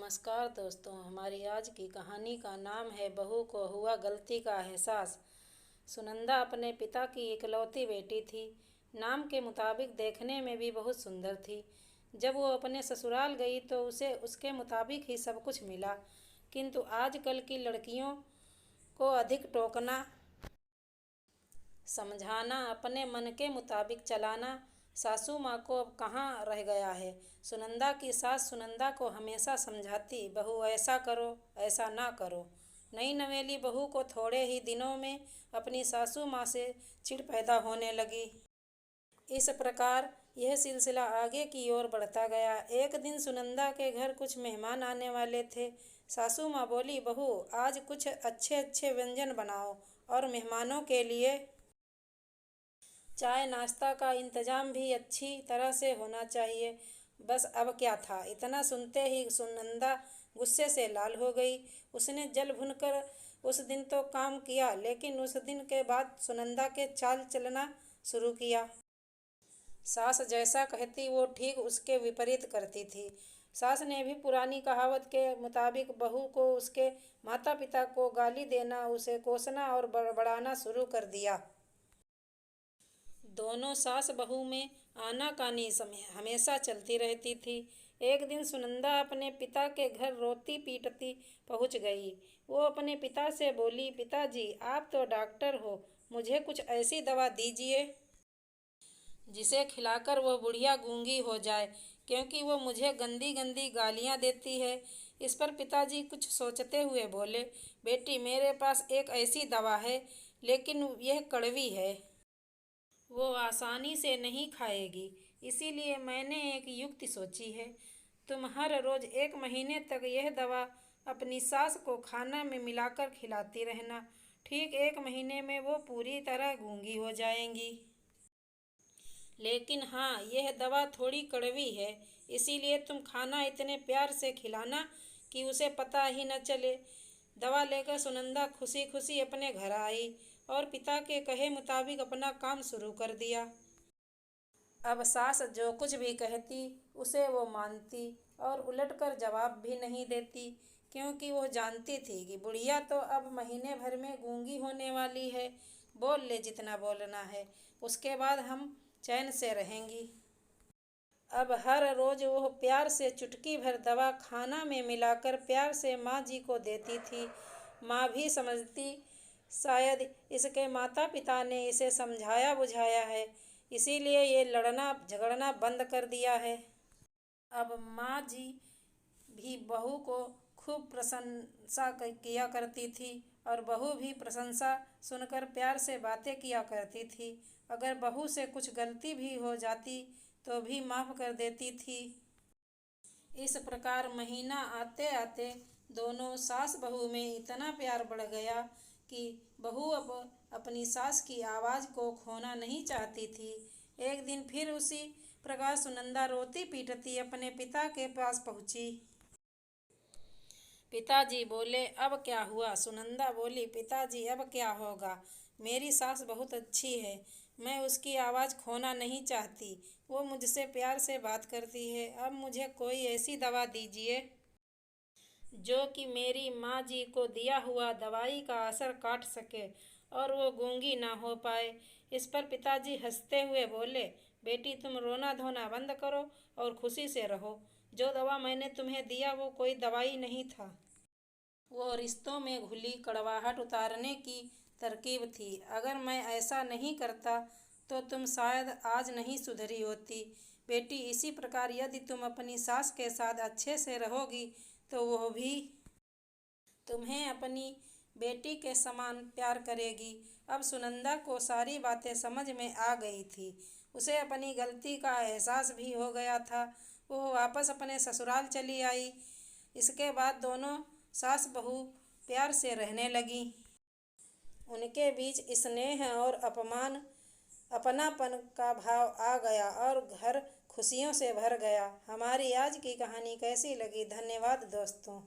नमस्कार दोस्तों, हमारी आज की कहानी का नाम है बहू को हुआ गलती का एहसास। सुनंदा अपने पिता की इकलौती बेटी थी। नाम के मुताबिक देखने में भी बहुत सुंदर थी। जब वो अपने ससुराल गई तो उसे उसके मुताबिक ही सब कुछ मिला, किंतु आजकल की लड़कियों को अधिक टोकना, समझाना, अपने मन के मुताबिक चलाना सासू माँ को अब कहाँ रह गया है। सुनंदा की सास सुनंदा को हमेशा समझाती, बहू ऐसा करो, ऐसा ना करो। नई नवेली बहू को थोड़े ही दिनों में अपनी सासू माँ से चिढ़ पैदा होने लगी। इस प्रकार यह सिलसिला आगे की ओर बढ़ता गया। एक दिन सुनंदा के घर कुछ मेहमान आने वाले थे। सासू माँ बोली, बहू आज कुछ अच्छे अच्छे व्यंजन बनाओ और मेहमानों के लिए चाय नाश्ता का इंतजाम भी अच्छी तरह से होना चाहिए। बस अब क्या था, इतना सुनते ही सुनंदा गुस्से से लाल हो गई। उसने जल भुनकर उस दिन तो काम किया, लेकिन उस दिन के बाद सुनंदा के चाल चलना शुरू किया। सास जैसा कहती वो ठीक उसके विपरीत करती थी। सास ने भी पुरानी कहावत के मुताबिक बहू को उसके माता पिता को गाली देना, उसे कोसना और बड़बड़ाना शुरू कर दिया। दोनों सास बहू में आनाकानी हमेशा चलती रहती थी। एक दिन सुनंदा अपने पिता के घर रोती पीटती पहुंच गई। वो अपने पिता से बोली, पिताजी आप तो डॉक्टर हो, मुझे कुछ ऐसी दवा दीजिए जिसे खिलाकर वो बुढ़िया गूंगी हो जाए, क्योंकि वो मुझे गंदी गंदी गालियाँ देती है। इस पर पिताजी कुछ सोचते हुए बोले, बेटी मेरे पास एक ऐसी दवा है, लेकिन यह कड़वी है, वो आसानी से नहीं खाएगी। इसीलिए मैंने एक युक्ति सोची है। तुम हर रोज 1 महीने तक यह दवा अपनी सास को खाना में मिलाकर खिलाती रहना। ठीक 1 महीने में वो पूरी तरह गूंगी हो जाएंगी। लेकिन हाँ, यह दवा थोड़ी कड़वी है, इसीलिए तुम खाना इतने प्यार से खिलाना कि उसे पता ही न चले। दवा लेकर सुनंदा खुशी खुशी अपने घर आई और पिता के कहे मुताबिक अपना काम शुरू कर दिया। अब सास जो कुछ भी कहती उसे वो मानती और उलटकर जवाब भी नहीं देती, क्योंकि वो जानती थी कि बुढ़िया तो अब महीने भर में गूंगी होने वाली है। बोल ले जितना बोलना है, उसके बाद हम चैन से रहेंगी। अब हर रोज वो प्यार से चुटकी भर दवा खाना में मिलाकर प्यार से माँ जी को देती थी। माँ भी समझती शायद इसके माता पिता ने इसे समझाया बुझाया है, इसीलिए ये लड़ना झगड़ना बंद कर दिया है। अब माँ जी भी बहू को खूब प्रशंसा किया करती थी और बहू भी प्रशंसा सुनकर प्यार से बातें किया करती थी। अगर बहू से कुछ गलती भी हो जाती तो भी माफ़ कर देती थी। इस प्रकार महीना आते आते दोनों सास बहू में इतना प्यार बढ़ गया कि बहू अब अपनी सास की आवाज़ को खोना नहीं चाहती थी। एक दिन फिर उसी प्रकार सुनंदा रोती पीटती अपने पिता के पास पहुंची। पिताजी बोले, अब क्या हुआ? सुनंदा बोली, पिताजी अब क्या होगा, मेरी सास बहुत अच्छी है, मैं उसकी आवाज़ खोना नहीं चाहती, वो मुझसे प्यार से बात करती है। अब मुझे कोई ऐसी दवा दीजिए जो कि मेरी माँ जी को दिया हुआ दवाई का असर काट सके और वो गूंगी ना हो पाए। इस पर पिताजी हंसते हुए बोले, बेटी तुम रोना धोना बंद करो और खुशी से रहो। जो दवा मैंने तुम्हें दिया वो कोई दवाई नहीं था, वो रिश्तों में घुली कड़वाहट उतारने की तरकीब थी। अगर मैं ऐसा नहीं करता तो तुम शायद आज नहीं सुधरी होती। बेटी इसी प्रकार यदि तुम अपनी सास के साथ अच्छे से रहोगी तो वो भी तुम्हें अपनी बेटी के समान प्यार करेगी। अब सुनंदा को सारी बातें समझ में आ गई थी। उसे अपनी गलती का एहसास भी हो गया था। वो वापस अपने ससुराल चली आई। इसके बाद दोनों सास बहू प्यार से रहने लगी। उनके बीच स्नेह और अपनापन का भाव आ गया और घर खुशियों से भर गया। हमारी आज की कहानी कैसी लगी? धन्यवाद दोस्तों।